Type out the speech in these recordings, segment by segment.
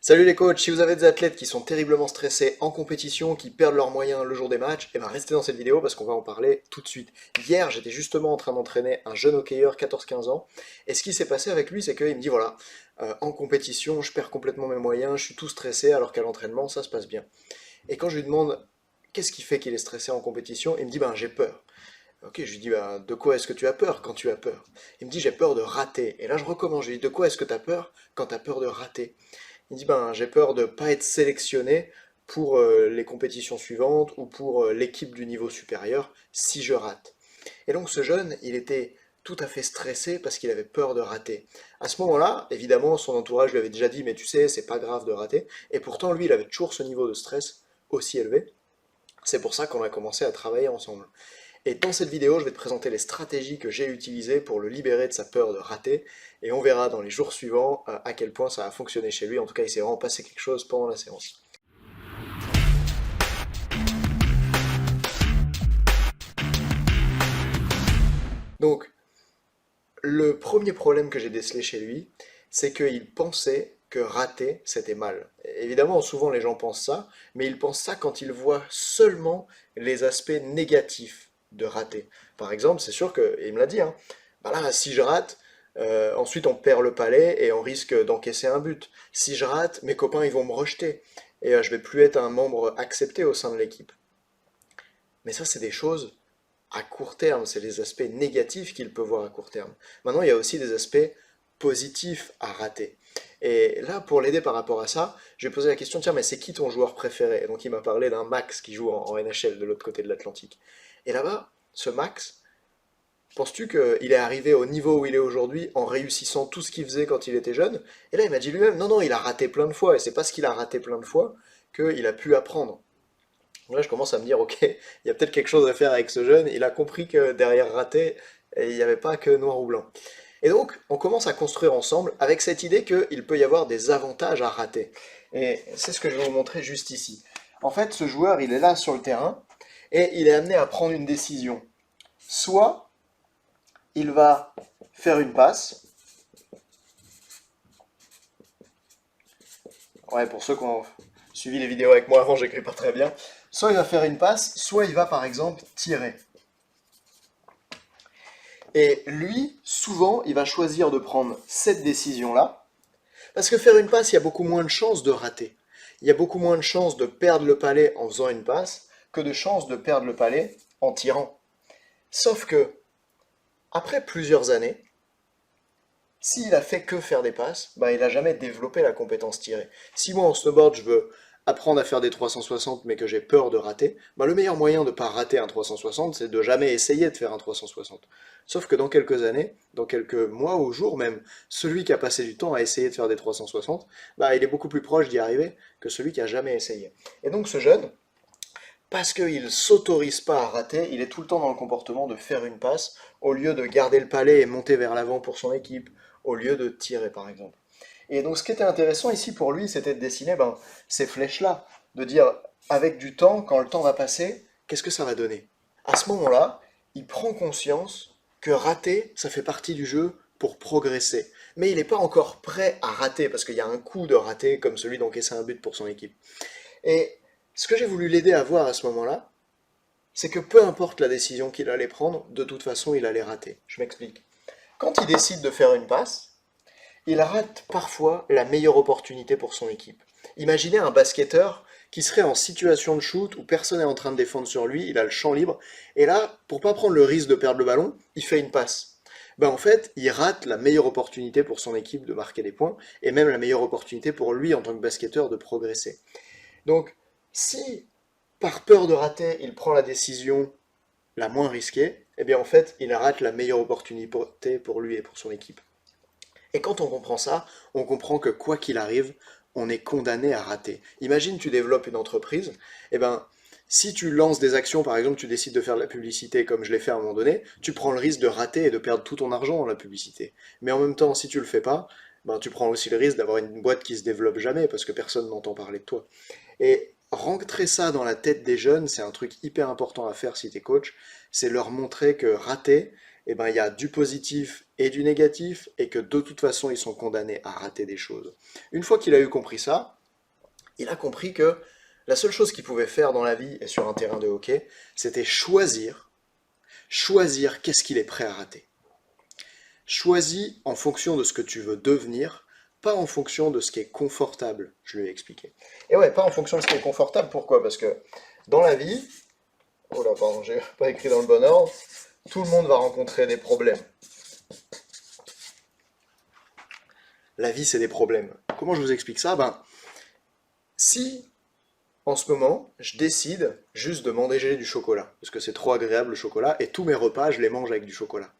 Salut les coachs, si vous avez des athlètes qui sont terriblement stressés en compétition, qui perdent leurs moyens le jour des matchs, et ben restez dans cette vidéo parce qu'on va en parler tout de suite. Hier, j'étais justement en train d'entraîner un jeune hockeyeur 14-15 ans, et ce qui s'est passé avec lui, c'est qu'il me dit voilà, en compétition, je perds complètement mes moyens, je suis tout stressé, alors qu'à l'entraînement, ça se passe bien. Et quand je lui demande qu'est-ce qui fait qu'il est stressé en compétition, il me dit ben j'ai peur. Ok, je lui dis ben, de quoi est-ce que tu as peur quand tu as peur? Il me dit j'ai peur de rater. Et là je recommence, je lui dis de quoi est-ce que tu as peur quand tu as peur de rater? Il dit ben j'ai peur de ne pas être sélectionné pour les compétitions suivantes ou pour l'équipe du niveau supérieur si je rate. Et donc ce jeune, il était tout à fait stressé parce qu'il avait peur de rater. À ce moment-là, évidemment, son entourage lui avait déjà dit mais tu sais, c'est pas grave de rater. Et pourtant, lui, il avait toujours ce niveau de stress aussi élevé. C'est pour ça qu'on a commencé à travailler ensemble. Et dans cette vidéo, je vais te présenter les stratégies que j'ai utilisées pour le libérer de sa peur de rater. Et on verra dans les jours suivants à quel point ça a fonctionné chez lui. En tout cas, il s'est vraiment passé quelque chose pendant la séance. Donc, le premier problème que j'ai décelé chez lui, c'est qu'il pensait que rater, c'était mal. Évidemment, souvent les gens pensent ça, mais ils pensent ça quand ils voient seulement les aspects négatifs de rater. Par exemple, c'est sûr que, et il me l'a dit, hein, bah là, si je rate, ensuite on perd le palais et on risque d'encaisser un but. Si je rate, mes copains ils vont me rejeter et je vais plus être un membre accepté au sein de l'équipe. Mais ça, c'est des choses à court terme, c'est les aspects négatifs qu'il peut voir à court terme. Maintenant, il y a aussi des aspects positifs à rater. Et là, pour l'aider par rapport à ça, je vais poser la question, tiens, mais c'est qui ton joueur préféré? Et donc il m'a parlé d'un Max qui joue en NHL de l'autre côté de l'Atlantique. Et là-bas, ce Max, penses-tu qu'il est arrivé au niveau où il est aujourd'hui en réussissant tout ce qu'il faisait quand il était jeune? Et là, il m'a dit lui-même, non, non, il a raté plein de fois, et c'est parce qu'il a raté plein de fois qu'il a pu apprendre. Là, je commence à me dire, ok, il y a peut-être quelque chose à faire avec ce jeune. Il a compris que derrière raté, il n'y avait pas que noir ou blanc. Et donc, on commence à construire ensemble avec cette idée qu'il peut y avoir des avantages à rater. Et c'est ce que je vais vous montrer juste ici. En fait, ce joueur, il est là sur le terrain et il est amené à prendre une décision. Soit il va faire une passe. Ouais, pour ceux qui ont suivi les vidéos avec moi avant, j'écris pas très bien. Soit il va faire une passe, soit il va par exemple tirer. Et lui, souvent, il va choisir de prendre cette décision-là, parce que faire une passe, il y a beaucoup moins de chances de rater. Il y a beaucoup moins de chances de perdre le palais en faisant une passe que de chances de perdre le palais en tirant. Sauf que, après plusieurs années, s'il a fait que faire des passes, bah, il n'a jamais développé la compétence tirée. Si moi en snowboard je veux apprendre à faire des 360 mais que j'ai peur de rater, bah, le meilleur moyen de ne pas rater un 360 c'est de jamais essayer de faire un 360. Sauf que dans quelques années, dans quelques mois ou jours même, celui qui a passé du temps à essayer de faire des 360, bah, il est beaucoup plus proche d'y arriver que celui qui a jamais essayé. Et donc ce jeune, parce qu'il ne s'autorise pas à rater, il est tout le temps dans le comportement de faire une passe, au lieu de garder le palais et monter vers l'avant pour son équipe, au lieu de tirer par exemple. Et donc ce qui était intéressant ici pour lui, c'était de dessiner ces flèches-là, de dire avec du temps, quand le temps va passer, qu'est-ce que ça va donner? À ce moment-là, il prend conscience que rater, ça fait partie du jeu pour progresser. Mais il n'est pas encore prêt à rater, parce qu'il y a un coup de rater comme celui d'encaisser un but pour son équipe. Et ce que j'ai voulu l'aider à voir à ce moment-là, c'est que peu importe la décision qu'il allait prendre, de toute façon, il allait rater. Je m'explique. Quand il décide de faire une passe, il rate parfois la meilleure opportunité pour son équipe. Imaginez un basketteur qui serait en situation de shoot où personne n'est en train de défendre sur lui, il a le champ libre, et là, pour pas prendre le risque de perdre le ballon, il fait une passe. Ben en fait, il rate la meilleure opportunité pour son équipe de marquer des points, et même la meilleure opportunité pour lui en tant que basketteur de progresser. Donc, si par peur de rater, il prend la décision la moins risquée, eh bien en fait, il rate la meilleure opportunité pour lui et pour son équipe. Et quand on comprend ça, on comprend que quoi qu'il arrive, on est condamné à rater. Imagine tu développes une entreprise, eh ben si tu lances des actions, par exemple tu décides de faire de la publicité comme je l'ai fait à un moment donné, tu prends le risque de rater et de perdre tout ton argent dans la publicité. Mais en même temps, si tu le fais pas, ben, tu prends aussi le risque d'avoir une boîte qui se développe jamais parce que personne n'entend parler de toi. Et rentrer ça dans la tête des jeunes, c'est un truc hyper important à faire si tu es coach, c'est leur montrer que rater, eh ben, il y a du positif et du négatif, et que de toute façon, ils sont condamnés à rater des choses. Une fois qu'il a eu compris ça, Il a compris que la seule chose qu'il pouvait faire dans la vie et sur un terrain de hockey, c'était choisir qu'est-ce qu'il est prêt à rater. Choisis en fonction de ce que tu veux devenir, pas en fonction de ce qui est confortable, je lui ai expliqué. Et ouais, pas en fonction de ce qui est confortable, pourquoi? Parce que dans la vie, oh là, pardon, j'ai pas écrit dans le bon ordre, tout le monde va rencontrer des problèmes. La vie, c'est des problèmes. Comment je vous explique ça? Si en ce moment, je décide juste de m'endenger du chocolat, parce que c'est trop agréable le chocolat, et tous mes repas, je les mange avec du chocolat.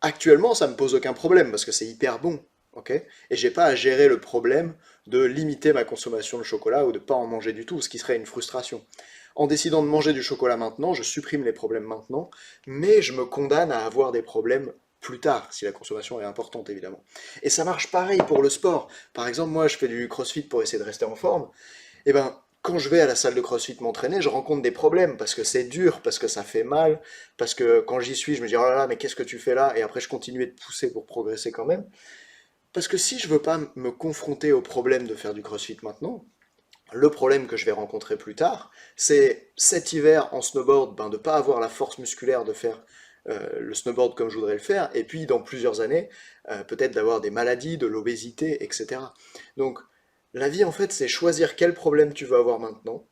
Actuellement, ça me pose aucun problème, parce que c'est hyper bon, ok? Et j'ai pas à gérer le problème de limiter ma consommation de chocolat ou de pas en manger du tout, ce qui serait une frustration. En décidant de manger du chocolat maintenant, je supprime les problèmes maintenant, mais je me condamne à avoir des problèmes plus tard, si la consommation est importante évidemment. Et ça marche pareil pour le sport. Par exemple, moi je fais du crossfit pour essayer de rester en forme. Et quand je vais à la salle de CrossFit m'entraîner, je rencontre des problèmes parce que c'est dur, parce que ça fait mal, parce que quand j'y suis, je me dis oh là là, mais qu'est-ce que tu fais là? Et après, je continue de pousser pour progresser quand même. Parce que si je veux pas me confronter au problème de faire du CrossFit maintenant, le problème que je vais rencontrer plus tard, c'est cet hiver en snowboard, de ne pas avoir la force musculaire de faire le snowboard comme je voudrais le faire, et puis dans plusieurs années, peut-être d'avoir des maladies, de l'obésité, etc. Donc la vie en fait c'est choisir quel problème tu veux avoir maintenant,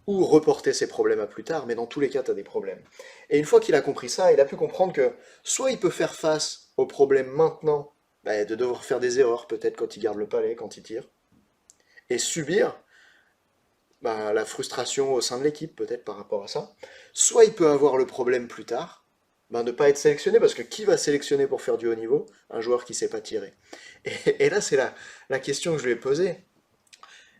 ou reporter ces problèmes à plus tard, mais dans tous les cas tu as des problèmes. Et une fois qu'il a compris ça, il a pu comprendre que soit il peut faire face aux problèmes maintenant, de devoir faire des erreurs peut-être quand il garde le palais, quand il tire, et subir la frustration au sein de l'équipe, peut-être par rapport à ça. Soit il peut avoir le problème plus tard, de ne pas être sélectionné, parce que qui va sélectionner pour faire du haut niveau? Un joueur qui ne sait pas tirer. Et là, c'est la question que je lui ai posée.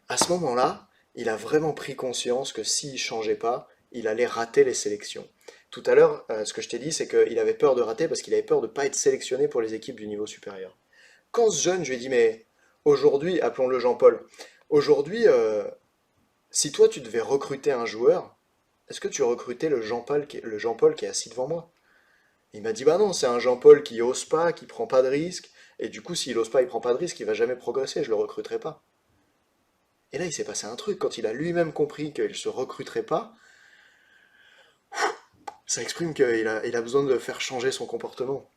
À ce moment-là, il a vraiment pris conscience que s'il ne changeait pas, il allait rater les sélections. Tout à l'heure, ce que je t'ai dit, c'est qu'il avait peur de rater parce qu'il avait peur de ne pas être sélectionné pour les équipes du niveau supérieur. Quand ce jeune, je lui ai dit, mais aujourd'hui, appelons-le Jean-Paul, aujourd'hui, si toi tu devais recruter un joueur, est-ce que tu recrutais le Jean-Paul qui est assis devant moi? Il m'a dit bah non, c'est un Jean-Paul qui ose pas, qui prend pas de risque, et du coup s'il ose pas, il prend pas de risque, il va jamais progresser, je le recruterai pas. Et là il s'est passé un truc, quand il a lui-même compris qu'il se recruterait pas, ça exprime qu'il a besoin de faire changer son comportement.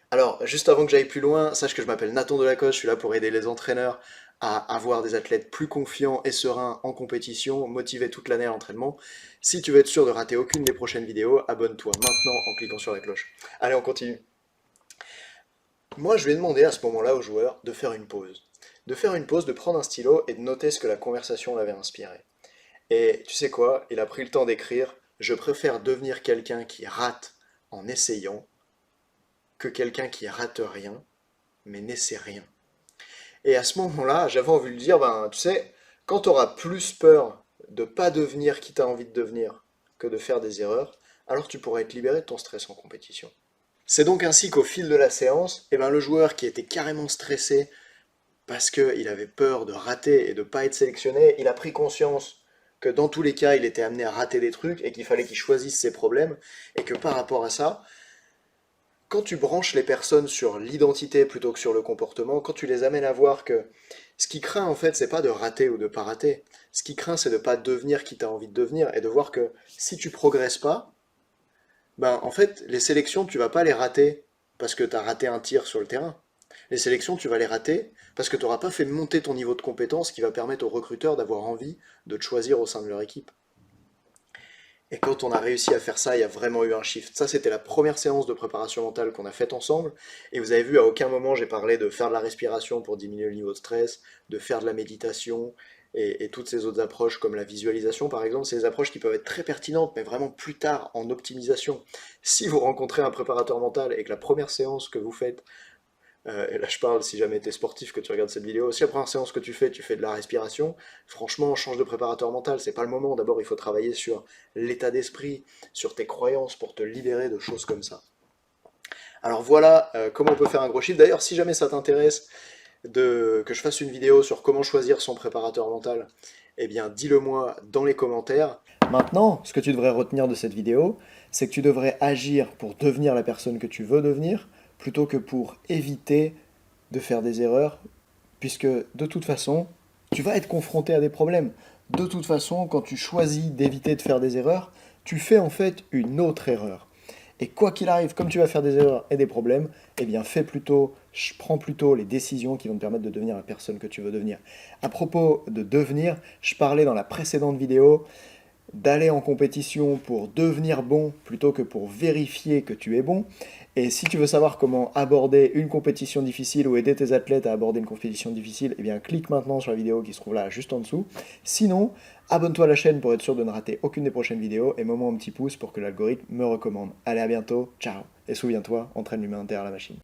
Alors, juste avant que j'aille plus loin, sache que je m'appelle Nathan Delacoste, je suis là pour aider les entraîneurs à avoir des athlètes plus confiants et sereins en compétition, motivés toute l'année à l'entraînement. Si tu veux être sûr de rater aucune des prochaines vidéos, abonne-toi maintenant en cliquant sur la cloche. Allez, on continue. Moi, je lui ai demandé à ce moment-là au joueur de faire une pause. De faire une pause, de prendre un stylo et de noter ce que la conversation l'avait inspiré. Et tu sais quoi? Il a pris le temps d'écrire: je préfère devenir quelqu'un qui rate en essayant que quelqu'un qui rate rien, mais n'essaie rien. Et à ce moment-là, j'avais envie de lui dire, tu sais, quand tu auras plus peur de pas devenir qui tu as envie de devenir que de faire des erreurs, alors tu pourras être libéré de ton stress en compétition. C'est donc ainsi qu'au fil de la séance, le joueur qui était carrément stressé parce qu'il avait peur de rater et de ne pas être sélectionné, il a pris conscience que dans tous les cas, il était amené à rater des trucs et qu'il fallait qu'il choisisse ses problèmes, et que par rapport à ça, quand tu branches les personnes sur l'identité plutôt que sur le comportement, quand tu les amènes à voir que ce qui craint en fait, c'est pas de rater ou de pas rater. Ce qui craint, c'est de pas devenir qui t'as envie de devenir, et de voir que si tu progresses pas, en fait, les sélections, tu vas pas les rater parce que tu as raté un tir sur le terrain. Les sélections, tu vas les rater parce que tu n'auras pas fait monter ton niveau de compétence qui va permettre aux recruteurs d'avoir envie de te choisir au sein de leur équipe. Et quand on a réussi à faire ça, il y a vraiment eu un shift. Ça, c'était la première séance de préparation mentale qu'on a faite ensemble. Et vous avez vu, à aucun moment, j'ai parlé de faire de la respiration pour diminuer le niveau de stress, de faire de la méditation, et toutes ces autres approches comme la visualisation, par exemple. C'est des approches qui peuvent être très pertinentes, mais vraiment plus tard, en optimisation. Si vous rencontrez un préparateur mental et que la première séance que vous faites, et là je parle si jamais tu es sportif que tu regardes cette vidéo, si la première séance que tu fais de la respiration, franchement change de préparateur mental, c'est pas le moment. D'abord il faut travailler sur l'état d'esprit, sur tes croyances pour te libérer de choses comme ça. Alors voilà comment on peut faire un gros chiffre. D'ailleurs si jamais ça t'intéresse que je fasse une vidéo sur comment choisir son préparateur mental, eh bien dis-le moi dans les commentaires. Maintenant, ce que tu devrais retenir de cette vidéo, c'est que tu devrais agir pour devenir la personne que tu veux devenir, plutôt que pour éviter de faire des erreurs, puisque de toute façon, tu vas être confronté à des problèmes. De toute façon, quand tu choisis d'éviter de faire des erreurs, tu fais en fait une autre erreur. Et quoi qu'il arrive, comme tu vas faire des erreurs et des problèmes, eh bien prends plutôt les décisions qui vont te permettre de devenir la personne que tu veux devenir. À propos de devenir, je parlais dans la précédente vidéo d'aller en compétition pour devenir bon plutôt que pour vérifier que tu es bon. Et si tu veux savoir comment aborder une compétition difficile ou aider tes athlètes à aborder une compétition difficile, eh bien clique maintenant sur la vidéo qui se trouve là juste en dessous. Sinon, abonne-toi à la chaîne pour être sûr de ne rater aucune des prochaines vidéos et mets-moi un petit pouce pour que l'algorithme me recommande. Allez, à bientôt, ciao. Et souviens-toi, entraîne l'humain derrière la machine.